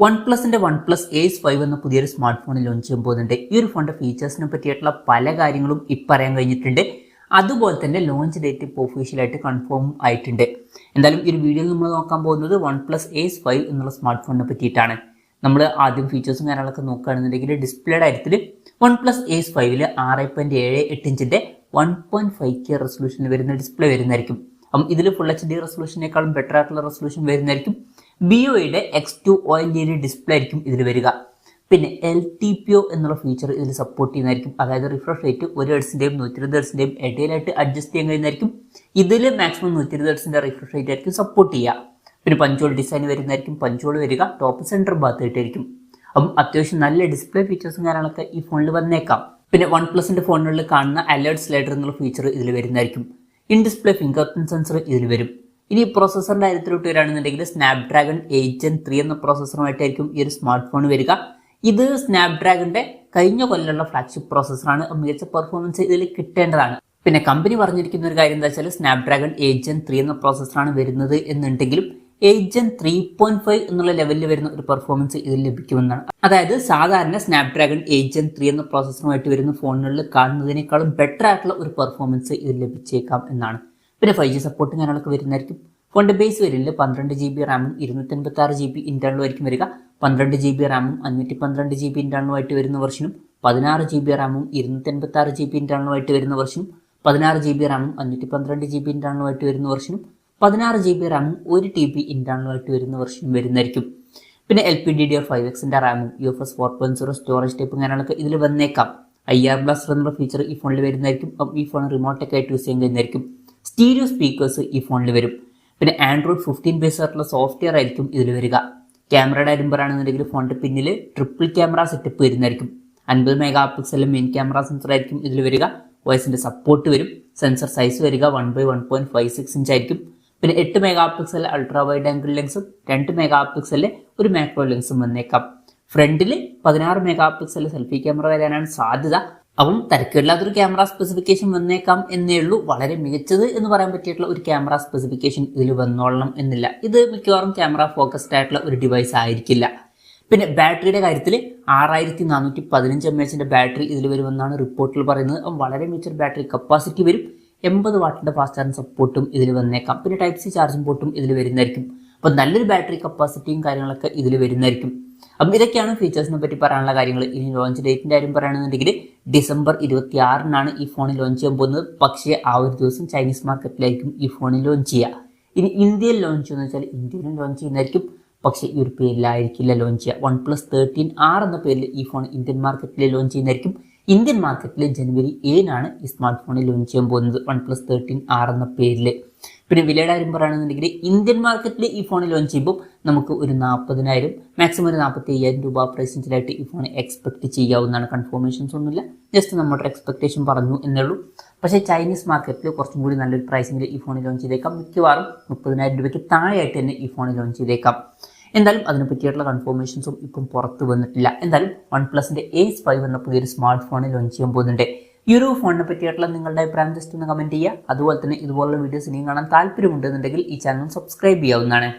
One പ്ലസിന്റെ one plus ace 5 എന്ന പുതിയൊരു smart phone launch ചെയ്യാൻ പോകുന്നുണ്ട്. ഈ ഒരു ഫോണിന്റെ ഫീച്ചേഴ്സിനെ പറ്റിയിട്ടുള്ള പല കാര്യങ്ങളും പറയാൻ കഴിഞ്ഞിട്ടുണ്ട്. അതുപോലെ തന്നെ ലോഞ്ച് ഡേറ്റ് ഇപ്പോൾ ഒഫീഷ്യലായിട്ട് കൺഫേം ആയിട്ടുണ്ട്. എന്തായാലും ഈ ഒരു വീഡിയോയിൽ നമ്മൾ നോക്കാൻ പോകുന്നത് വൺ പ്ലസ് ഏസ് 5 എന്നുള്ള സ്മാർട്ട് ഫോണിനെ പറ്റിയിട്ടാണ്. നമ്മൾ ആദ്യം ഫീച്ചേഴ്സും കാര്യങ്ങളൊക്കെ നോക്കുകയാണെന്നുണ്ടെങ്കിൽ ഡിസ്പ്ലേയുടെ കാര്യത്തിൽ വൺ പ്ലസ് ഏസ് 5 6.78 ഇഞ്ചിന്റെ 1.5K റെസൊല്യൂഷനിൽ വരുന്ന ഡിസ്പ്ലേ വരുന്നതായിരിക്കും. അപ്പം ഇതിൽ ഫുൾ HD റെസൊല്യൂഷനേക്കാളും ബെറ്റർ ആയിട്ടുള്ള റെസൊല്യൂഷൻ വരുന്നതായിരിക്കും. BOEയുടെ X2 OLED ഡിസ്പ്ലേ ആയിരിക്കും ഇതിൽ വരിക. പിന്നെ LTPO എന്നുള്ള ഫീച്ചർ ഇതിൽ സപ്പോർട്ട് ചെയ്യുന്നതായിരിക്കും. അതായത് റിഫ്രഷ് റേറ്റ് 1 ഹെർട്സിന്റെയും 120 ഹെർട്സിന്റെയും ഇടയിലായിട്ട് അഡ്ജസ്റ്റ് ചെയ്യാൻ കഴിയുന്നതായിരിക്കും. ഇതിൽ മാക്സിമം 120 ഹെർട്സിന്റെ റിഫ്രഷ് റേറ്റ് ആയിരിക്കും സപ്പോർട്ട് ചെയ്യുക. പിന്നെ പഞ്ചോൾ ഡിസൈൻ വരുന്നതായിരിക്കും. പഞ്ചോൾ വരിക ടോപ്പ് സെന്റർ ഭാഗത്തായിട്ടായിരിക്കും. അപ്പം അത്യാവശ്യം നല്ല ഡിസ്പ്ലേ ഫീച്ചേഴ്സും കാര്യങ്ങളൊക്കെ ഈ ഫോണിൽ വന്നേക്കാം. പിന്നെ വൺ പ്ലസിന്റെ ഫോണുകളിൽ കാണുന്ന അലേർട്ട് സ്ലൈഡർ എന്നുള്ള ഫീച്ചർ ഇതിൽ വരുന്നതായിരിക്കും. In display finger print sensor ഇതിൽ വരും. ഇനി പ്രോസസ്സറിന്റെ കാര്യത്തിലോട്ട് വരികയാണെന്നുണ്ടെങ്കിൽ സ്നാപ്ഡ്രാഗൺ 8 Gen 3 എന്ന പ്രോസസ്സറുമായിട്ടായിരിക്കും ഈ ഒരു സ്മാർട്ട് ഫോൺ വരിക. ഇത് സ്നാപ്ഡ്രാഗന്റെ കഴിഞ്ഞ കൊല്ലമുള്ള ഫ്ലാഗ്ഷിപ്പ് പ്രോസസ്സറാണ്. മികച്ച പെർഫോമൻസ് ഇതിൽ കിട്ടേണ്ടതാണ്. പിന്നെ കമ്പനി പറഞ്ഞിരിക്കുന്ന ഒരു കാര്യം എന്താ വെച്ചാൽ സ്നാപ്ഡ്രാഗൺ 8 Gen 3 എന്ന പ്രോസസ്സറാണ് വരുന്നത് എന്നുണ്ടെങ്കിലും 8 Gen 3.5 എന്നുള്ള ലെവലിൽ വരുന്ന ഒരു പെർഫോമൻസ് ഇതിൽ ലഭിക്കുമെന്നാണ്. അതായത് സാധാരണ സ്നാപ്ഡ്രാഗൺ 8 Gen 3 എന്ന പ്രോസസ്സറുമായിട്ട് വരുന്ന ഫോണുകളിൽ കാണുന്നതിനേക്കാളും ബെറ്റർ ആയിട്ടുള്ള ഒരു പെർഫോമൻസ് ഇതിൽ ലഭിച്ചേക്കാം എന്നാണ്. പിന്നെ 5G സപ്പോർട്ടും കാര്യങ്ങളൊക്കെ വരുന്നതായിരിക്കും. ഫോണിന്റെ ബേസ് വേരിയന്റിൽ 12GB റാമും 256GB ഇന്റേണലും ആയിരിക്കും വരിക. 12GB റാമും 512GB ഇന്റേണലുമായിട്ട് വരുന്ന വെർഷനും 16GB റാമും 256GB ഇന്റേണലുമായിട്ട് വരുന്ന വെർഷനും 16GB റാമും 512GB ഇന്റേണലുമായിട്ട് വരുന്ന വെർഷനും 16GB റാമും 1TB ഇന്റേണലുമായിട്ട് വരുന്ന വെർഷനും വരുന്നതായിരിക്കും. പിന്നെ LPDDR5Xന്റെ റാമും UFS 4.0 സ്റ്റോറേജ് ടൈപ്പും കാര്യങ്ങളൊക്കെ ഇതിൽ വന്നേക്കാം. IR ബ്ലാസ്റ്റർ എന്നുള്ള ഫീച്ചർ ഈ ഫോണിൽ വരുന്നതായിരിക്കും. ഈ ഫോൺ റിമോട്ടൊക്കെ ആയിട്ട് യൂസ് ചെയ്യാൻ കഴിയുന്നതായിരിക്കും. സ്റ്റീരിയോ സ്പീക്കേഴ്സ് ഈ ഫോണിൽ വരും. പിന്നെ ആൻഡ്രോയിഡ് 15 ബേസ് ആയിട്ടുള്ള സോഫ്റ്റ്വെയർ ആയിരിക്കും ഇതിൽ വരിക. ക്യാമറയുടെ കാര്യം പറയുകയാണെന്നുണ്ടെങ്കിൽ ഫോണിന്റെ പിന്നിൽ ട്രിപ്പിൾ ക്യാമറ സെറ്റപ്പ് വരുന്നതായിരിക്കും. 50 മെഗാ പിക്സലിലെ മെയിൻ ക്യാമറ സെൻസർ ആയിരിക്കും ഇതിൽ വരിക. വോയിസിന്റെ സപ്പോർട്ട് വരും. സെൻസർ സൈസ് വരിക 1/1.56 ഇഞ്ച് ആയിരിക്കും. പിന്നെ 8 mega pixel ultra wide angle ലെൻസും 2 മെഗാ പിക്സലിലെ ഒരു മാക്രോ ലെൻസും വന്നേക്കാം. ഫ്രണ്ടിൽ 16 മെഗാ പിക്സൽ സെൽഫി ക്യാമറ വരാനാണ് സാധ്യത. അപ്പം തിരക്കില്ലാത്തൊരു ക്യാമറ സ്പെസിഫിക്കേഷൻ വന്നേക്കാം എന്നേ ഉള്ളൂ. വളരെ മികച്ചത് എന്ന് പറയാൻ പറ്റിയിട്ടുള്ള ഒരു ക്യാമറ സ്പെസിഫിക്കേഷൻ ഇതിൽ വന്നോളണം എന്നില്ല. ഇത് മിക്കവാറും ക്യാമറ ഫോക്കസ്ഡ് ആയിട്ടുള്ള ഒരു ഡിവൈസ് ആയിരിക്കില്ല. പിന്നെ ബാറ്ററിയുടെ കാര്യത്തിൽ 6415 mAh ബാറ്ററി ഇതിൽ വരുമെന്നാണ് റിപ്പോർട്ടിൽ പറയുന്നത്. വളരെ മികച്ച ബാറ്ററി കപ്പാസിറ്റി വരും. 80 വാട്ടിന്റെ ഫാസ്റ്റ് ചാർജിംഗ് സപ്പോർട്ടും ഇതിൽ വന്നേക്കാം. പിന്നെ ടൈപ്പ് സി ചാർജിംഗ് പോർട്ടും ഇതിൽ വരുന്നതായിരിക്കും. അപ്പം നല്ലൊരു ബാറ്ററി കപ്പാസിറ്റിയും കാര്യങ്ങളൊക്കെ ഇതിൽ വരുന്നതായിരിക്കും. അപ്പം ഇതൊക്കെയാണ് ഫീച്ചേഴ്സിനെ പറ്റി പറയാനുള്ള കാര്യങ്ങൾ. ഇനി ലോഞ്ച് ഡേറ്റിന്റെ കാര്യം പറയുകയാണെന്നുണ്ടെങ്കിൽ December 26 ഈ ഫോൺ ലോഞ്ച് ചെയ്യാൻ പോകുന്നത്. പക്ഷേ ആ ഒരു ദിവസം ചൈനീസ് മാർക്കറ്റിലായിരിക്കും ഈ ഫോൺ ലോഞ്ച് ചെയ്യുക. ഇനി ഇന്ത്യയിൽ ലോഞ്ച് ചെയ്യുന്ന വെച്ചാൽ ഇന്ത്യയിലും ലോഞ്ച് ചെയ്യുന്നതായിരിക്കും. പക്ഷേ ഈ ഒരു പേരിലായിരിക്കില്ല ലോഞ്ച് ചെയ്യുക. OnePlus 13R എന്ന പേരിൽ ഈ ഫോൺ ഇന്ത്യൻ മാർക്കറ്റിൽ ലോഞ്ച് ചെയ്യുന്നതായിരിക്കും. ഇന്ത്യൻ മാർക്കറ്റിൽ January 7 ഈ സ്മാർട്ട് ഫോണിൽ ലോഞ്ച് ചെയ്യാൻ പോകുന്നത് OnePlus 13R എന്ന പേരിൽ. പിന്നെ വിലയുടെ കാര്യം പറയുകയാണെന്നുണ്ടെങ്കിൽ ഇന്ത്യൻ മാർക്കറ്റിൽ ഈ ഫോൺ ലോഞ്ച് ചെയ്യുമ്പോൾ നമുക്ക് ഒരു 40,000 മാക്സിമം ഒരു 45,000 രൂപ പ്രൈസ് റേഞ്ചിലായിട്ട് ഈ ഫോൺ എക്സ്പെക്ട് ചെയ്യാവുന്നതാണ്. കൺഫർമേഷൻസ് ഒന്നുമില്ല, ജസ്റ്റ് നമ്മുടെ എക്സ്പെക്ടേഷൻ പറഞ്ഞു എന്നേ ഉള്ളൂ. പക്ഷേ ചൈനീസ് മാർക്കറ്റിൽ കുറച്ചും കൂടി നല്ലൊരു പ്രൈസിൽ ഈ ഫോൺ ലോഞ്ച് ചെയ്തേക്കാം. മിക്കവാറും 30,000 രൂപയ്ക്ക് താഴെയായിട്ട് തന്നെ ഈ ഫോൺ ലോഞ്ച് ചെയ്തേക്കാം. എന്തായാലും അതിനെ പറ്റിയിട്ടുള്ള കൺഫർമേഷൻസും ഇപ്പം പുറത്ത് വന്നിട്ടില്ല. എന്തായാലും വൺ പ്ലസിന്റെ ഏസ് 5 എന്ന പുതിയൊരു സ്മാർട്ട് ഫോൺ ലോഞ്ച് ചെയ്യാൻ പോകുന്നുണ്ട്. ഈ ഒരു ഫോണിനെ പറ്റിയിട്ടുള്ള നിങ്ങളുടെ അഭിപ്രായം ജസ്റ്റ് ഒന്ന് കമന്റ് ചെയ്യുക. അതുപോലെ തന്നെ ഇതുപോലുള്ള വീഡിയോസ് ഇനിയും കാണാൻ താല്പര്യമുണ്ടെന്നുണ്ടെങ്കിൽ ഈ ചാനൽ സബ്സ്ക്രൈബ് ചെയ്യാവുന്നതാണ്.